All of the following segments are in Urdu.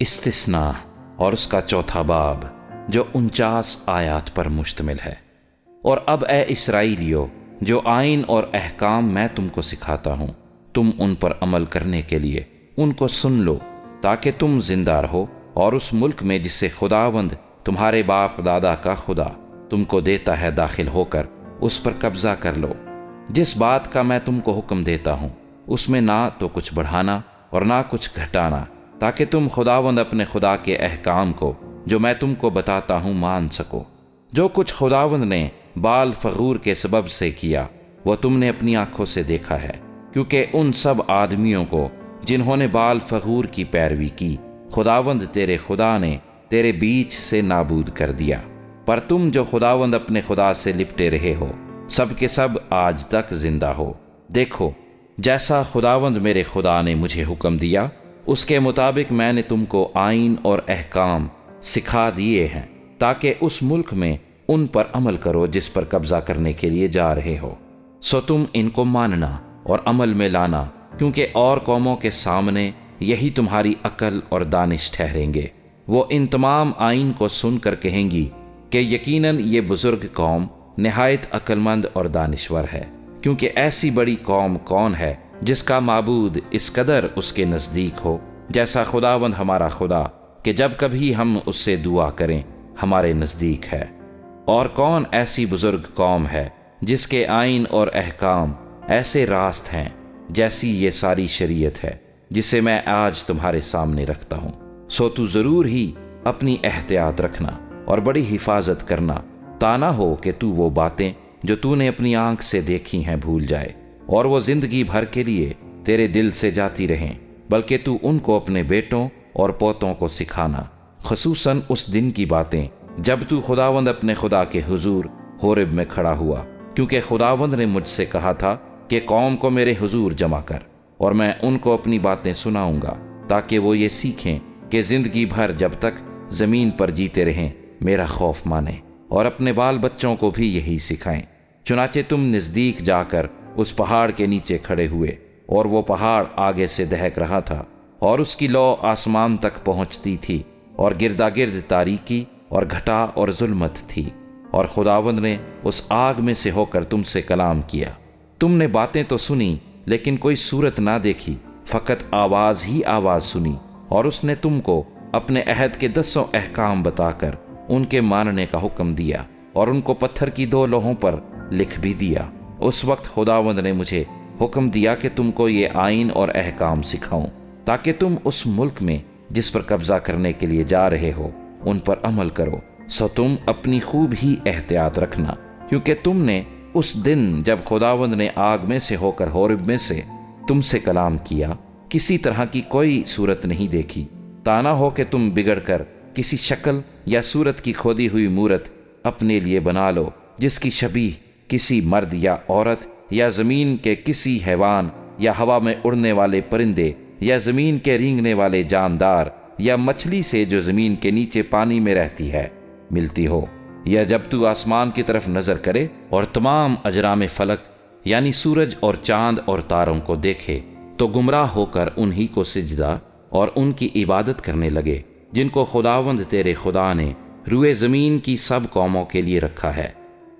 استثناء اور اس کا چوتھا باب جو 49 آیات پر مشتمل ہے۔ اور اب اے اسرائیلیو، جو آئین اور احکام میں تم کو سکھاتا ہوں، تم ان پر عمل کرنے کے لیے ان کو سن لو، تاکہ تم زندہ رہو اور اس ملک میں جسے خداوند تمہارے باپ دادا کا خدا تم کو دیتا ہے داخل ہو کر اس پر قبضہ کر لو۔ جس بات کا میں تم کو حکم دیتا ہوں اس میں نہ تو کچھ بڑھانا اور نہ کچھ گھٹانا، تاکہ تم خداوند اپنے خدا کے احکام کو جو میں تم کو بتاتا ہوں مان سکو۔ جو کچھ خداوند نے بال فغور کے سبب سے کیا وہ تم نے اپنی آنکھوں سے دیکھا ہے، کیونکہ ان سب آدمیوں کو جنہوں نے بال فغور کی پیروی کی خداوند تیرے خدا نے تیرے بیچ سے نابود کر دیا۔ پر تم جو خداوند اپنے خدا سے لپٹے رہے ہو سب کے سب آج تک زندہ ہو۔ دیکھو، جیسا خداوند میرے خدا نے مجھے حکم دیا اس کے مطابق میں نے تم کو آئین اور احکام سکھا دیے ہیں، تاکہ اس ملک میں ان پر عمل کرو جس پر قبضہ کرنے کے لیے جا رہے ہو۔ سو تم ان کو ماننا اور عمل میں لانا، کیونکہ اور قوموں کے سامنے یہی تمہاری عقل اور دانش ٹھہریں گے۔ وہ ان تمام آئین کو سن کر کہیں گی کہ یقیناً یہ بزرگ قوم نہایت عقل مند اور دانشور ہے، کیونکہ ایسی بڑی قوم کون ہے جس کا معبود اس قدر اس کے نزدیک ہو جیسا خداوند ہمارا خدا، کہ جب کبھی ہم اس سے دعا کریں ہمارے نزدیک ہے۔ اور کون ایسی بزرگ قوم ہے جس کے آئین اور احکام ایسے راست ہیں جیسی یہ ساری شریعت ہے جسے میں آج تمہارے سامنے رکھتا ہوں۔ سو تو ضرور ہی اپنی احتیاط رکھنا اور بڑی حفاظت کرنا، تا نہ ہو کہ تو وہ باتیں جو تو نے اپنی آنکھ سے دیکھی ہیں بھول جائے اور وہ زندگی بھر کے لیے تیرے دل سے جاتی رہیں، بلکہ تو ان کو اپنے بیٹوں اور پوتوں کو سکھانا، خصوصاً اس دن کی باتیں جب تو خداوند اپنے خدا کے حضور حورب میں کھڑا ہوا، کیونکہ خداوند نے مجھ سے کہا تھا کہ قوم کو میرے حضور جمع کر اور میں ان کو اپنی باتیں سناؤں گا، تاکہ وہ یہ سیکھیں کہ زندگی بھر جب تک زمین پر جیتے رہیں میرا خوف مانیں، اور اپنے بال بچوں کو بھی یہی سکھائیں۔ چنانچہ تم نزدیک جا کر اس پہاڑ کے نیچے کھڑے ہوئے، اور وہ پہاڑ آگے سے دہک رہا تھا اور اس کی لو آسمان تک پہنچتی تھی، اور گردا گرد تاریکی اور گھٹا اور ظلمت تھی، اور خداوند نے اس آگ میں سے ہو کر تم سے کلام کیا۔ تم نے باتیں تو سنی لیکن کوئی صورت نہ دیکھی، فقط آواز ہی آواز سنی، اور اس نے تم کو اپنے عہد کے 10 احکام بتا کر ان کے ماننے کا حکم دیا، اور ان کو پتھر کی 2 لوحوں پر لکھ بھی دیا۔ اس وقت خداوند نے مجھے حکم دیا کہ تم کو یہ آئین اور احکام سکھاؤں، تاکہ تم اس ملک میں جس پر قبضہ کرنے کے لیے جا رہے ہو ان پر عمل کرو۔ سو تم اپنی خوب ہی احتیاط رکھنا، کیونکہ تم نے اس دن جب خداوند نے آگ میں سے ہو کر حورب میں سے تم سے کلام کیا کسی طرح کی کوئی صورت نہیں دیکھی، تا نہ ہو کہ تم بگڑ کر کسی شکل یا صورت کی کھودی ہوئی مورت اپنے لیے بنا لو جس کی شبیہ کسی مرد یا عورت یا زمین کے کسی حیوان یا ہوا میں اڑنے والے پرندے یا زمین کے رینگنے والے جاندار یا مچھلی سے جو زمین کے نیچے پانی میں رہتی ہے ملتی ہو، یا جب تو آسمان کی طرف نظر کرے اور تمام اجرام فلک یعنی سورج اور چاند اور تاروں کو دیکھے تو گمراہ ہو کر انہی کو سجدہ اور ان کی عبادت کرنے لگے جن کو خداوند تیرے خدا نے روئے زمین کی سب قوموں کے لیے رکھا ہے۔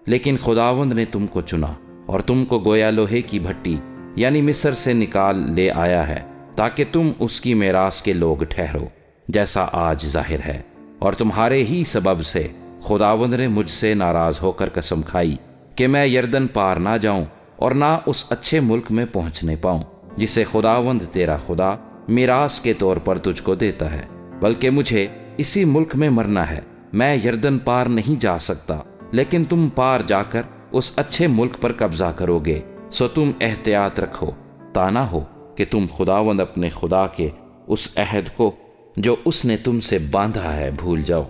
لیکن خداوند نے تم کو چنا اور تم کو گویا لوہے کی بھٹی یعنی مصر سے نکال لے آیا ہے، تاکہ تم اس کی میراث کے لوگ ٹھہرو جیسا آج ظاہر ہے۔ اور تمہارے ہی سبب سے خداوند نے مجھ سے ناراض ہو کر قسم کھائی کہ میں یردن پار نہ جاؤں اور نہ اس اچھے ملک میں پہنچنے پاؤں جسے خداوند تیرا خدا میراث کے طور پر تجھ کو دیتا ہے، بلکہ مجھے اسی ملک میں مرنا ہے۔ میں یردن پار نہیں جا سکتا، لیکن تم پار جا کر اس اچھے ملک پر قبضہ کرو گے۔ سو تم احتیاط رکھو، تا نہ ہو کہ تم خداوند اپنے خدا کے اس عہد کو جو اس نے تم سے باندھا ہے بھول جاؤ،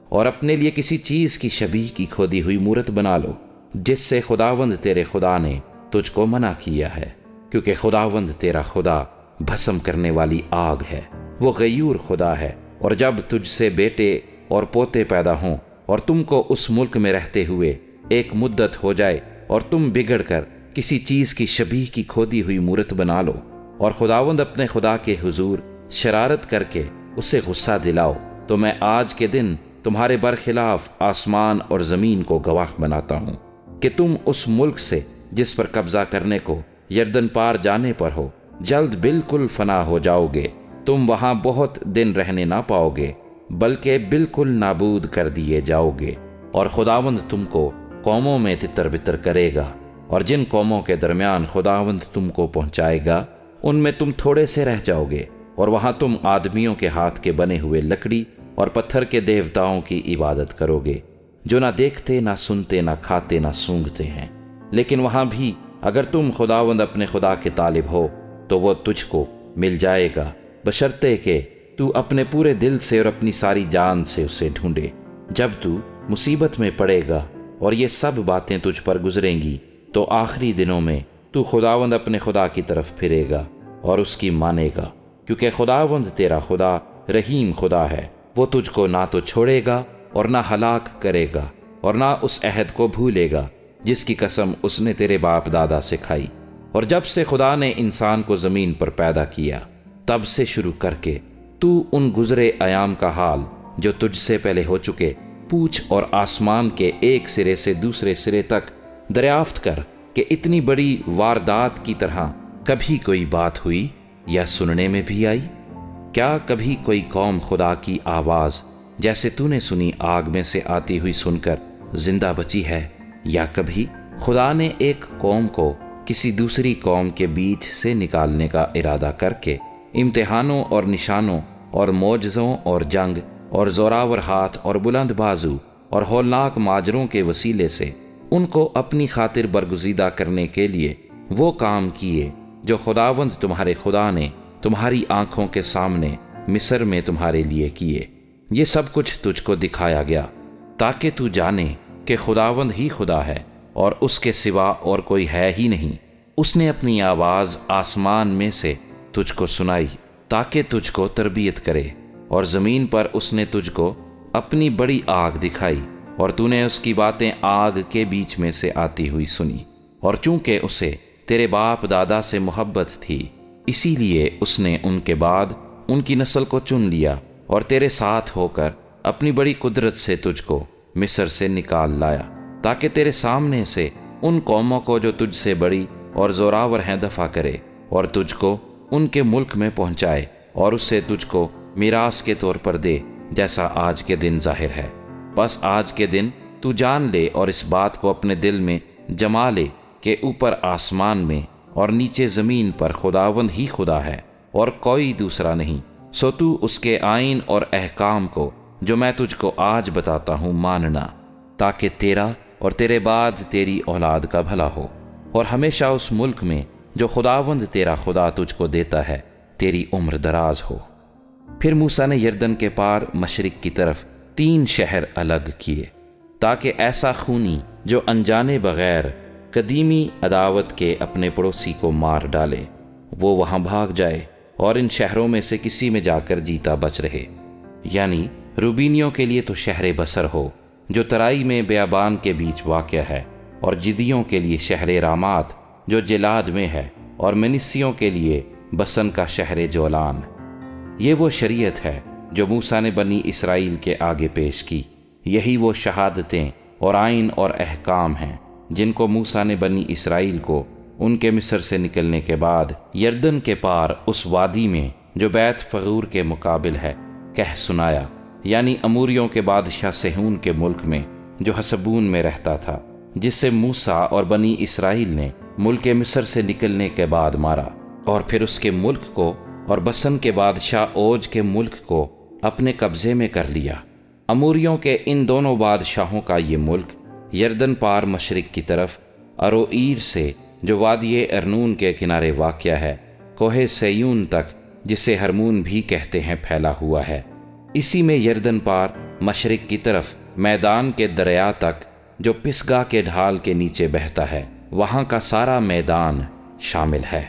اور اپنے لیے کسی چیز کی شبیہ کی کھودی ہوئی مورت بنا لو جس سے خداوند تیرے خدا نے تجھ کو منع کیا ہے، کیونکہ خداوند تیرا خدا بھسم کرنے والی آگ ہے، وہ غیور خدا ہے۔ اور جب تجھ سے بیٹے اور پوتے پیدا ہوں اور تم کو اس ملک میں رہتے ہوئے ایک مدت ہو جائے اور تم بگڑ کر کسی چیز کی شبیہ کی کھودی ہوئی مورت بنا لو، اور خداوند اپنے خدا کے حضور شرارت کر کے اسے غصہ دلاؤ تو میں آج کے دن تمہارے برخلاف آسمان اور زمین کو گواہ بناتا ہوں کہ تم اس ملک سے جس پر قبضہ کرنے کو یردن پار جانے پر ہو جلد بالکل فنا ہو جاؤ گے۔ تم وہاں بہت دن رہنے نہ پاؤ گے بلکہ بالکل نابود کر دیے جاؤ گے، اور خداوند تم کو قوموں میں تتر بتر کرے گا، اور جن قوموں کے درمیان خداوند تم کو پہنچائے گا ان میں تم تھوڑے سے رہ جاؤ گے، اور وہاں تم آدمیوں کے ہاتھ کے بنے ہوئے لکڑی اور پتھر کے دیوتاؤں کی عبادت کرو گے، جو نہ دیکھتے نہ سنتے نہ کھاتے نہ سونگھتے ہیں۔ لیکن وہاں بھی اگر تم خداوند اپنے خدا کے طالب ہو تو وہ تجھ کو مل جائے گا، بشرطے کہ تو اپنے پورے دل سے اور اپنی ساری جان سے اسے ڈھونڈے۔ جب تو مصیبت میں پڑے گا اور یہ سب باتیں تجھ پر گزریں گی تو آخری دنوں میں تو خداوند اپنے خدا کی طرف پھرے گا اور اس کی مانے گا، کیونکہ خداوند تیرا خدا رحیم خدا ہے، وہ تجھ کو نہ تو چھوڑے گا اور نہ ہلاک کرے گا، اور نہ اس عہد کو بھولے گا جس کی قسم اس نے تیرے باپ دادا سے کھائی۔ اور جب سے خدا نے انسان کو زمین پر پیدا کیا تب سے شروع کر کے تو ان گزرے ایام کا حال جو تجھ سے پہلے ہو چکے پوچھ، اور آسمان کے ایک سرے سے دوسرے سرے تک دریافت کر کہ اتنی بڑی واردات کی طرح کبھی کوئی بات ہوئی یا سننے میں بھی آئی؟ کیا کبھی کوئی قوم خدا کی آواز جیسے تو نے سنی آگ میں سے آتی ہوئی سن کر زندہ بچی ہے؟ یا کبھی خدا نے ایک قوم کو کسی دوسری قوم کے بیچ سے نکالنے کا ارادہ کر کے امتحانوں اور نشانوں اور معجزوں اور جنگ اور زوراور ہاتھ اور بلند بازو اور ہولناک ماجروں کے وسیلے سے ان کو اپنی خاطر برگزیدہ کرنے کے لیے وہ کام کیے جو خداوند تمہارے خدا نے تمہاری آنکھوں کے سامنے مصر میں تمہارے لیے کیے؟ یہ سب کچھ تجھ کو دکھایا گیا تاکہ تو جانے کہ خداوند ہی خدا ہے اور اس کے سوا اور کوئی ہے ہی نہیں۔ اس نے اپنی آواز آسمان میں سے تجھ کو سنائی تاکہ تجھ کو تربیت کرے، اور زمین پر اس نے تجھ کو اپنی بڑی آگ دکھائی، اور تو نے اس کی باتیں آگ کے بیچ میں سے آتی ہوئی سنی۔ اور چونکہ اسے تیرے باپ دادا سے محبت تھی اسی لیے اس نے ان کے بعد ان کی نسل کو چن لیا اور تیرے ساتھ ہو کر اپنی بڑی قدرت سے تجھ کو مصر سے نکال لایا، تاکہ تیرے سامنے سے ان قوموں کو جو تجھ سے بڑی اور زوراور ہیں دفع کرے، اور تجھ کو ان کے ملک میں پہنچائے اور اسے تجھ کو میراث کے طور پر دے، جیسا آج کے دن ظاہر ہے۔ بس آج کے دن تو جان لے اور اس بات کو اپنے دل میں جما لے کہ اوپر آسمان میں اور نیچے زمین پر خداوند ہی خدا ہے اور کوئی دوسرا نہیں۔ سو تو اس کے آئین اور احکام کو جو میں تجھ کو آج بتاتا ہوں ماننا، تاکہ تیرا اور تیرے بعد تیری اولاد کا بھلا ہو، اور ہمیشہ اس ملک میں جو خداوند تیرا خدا تجھ کو دیتا ہے تیری عمر دراز ہو۔ پھر موسیٰ نے یردن کے پار مشرق کی طرف 3 شہر الگ کیے، تاکہ ایسا خونی جو انجانے بغیر قدیمی عداوت کے اپنے پڑوسی کو مار ڈالے وہ وہاں بھاگ جائے اور ان شہروں میں سے کسی میں جا کر جیتا بچ رہے۔ یعنی روبینیوں کے لیے تو شہر بصر ہو جو ترائی میں بیابان کے بیچ واقع ہے، اور جدیوں کے لیے شہر رامات جو جلاد میں ہے، اور منسیوں کے لیے بسن کا شہر جولان۔ یہ وہ شریعت ہے جو موسیٰ نے بنی اسرائیل کے آگے پیش کی، یہی وہ شہادتیں اور آئین اور احکام ہیں جن کو موسیٰ نے بنی اسرائیل کو ان کے مصر سے نکلنے کے بعد یردن کے پار اس وادی میں جو بیت فغور کے مقابل ہے کہہ سنایا، یعنی اموریوں کے بادشاہ سہون کے ملک میں جو حسبون میں رہتا تھا، جس سے موسیٰ اور بنی اسرائیل نے ملک مصر سے نکلنے کے بعد مارا، اور پھر اس کے ملک کو اور بسن کے بادشاہ اوج کے ملک کو اپنے قبضے میں کر لیا۔ اموریوں کے ان دونوں بادشاہوں کا یہ ملک یردن پار مشرق کی طرف اروئیر سے جو وادی ارنون کے کنارے واقع ہے کوہ سیون تک، جسے ہرمون بھی کہتے ہیں، پھیلا ہوا ہے۔ اسی میں یردن پار مشرق کی طرف میدان کے دریا تک جو پسگا کے ڈھال کے نیچے بہتا ہے وہاں کا سارا میدان شامل ہے۔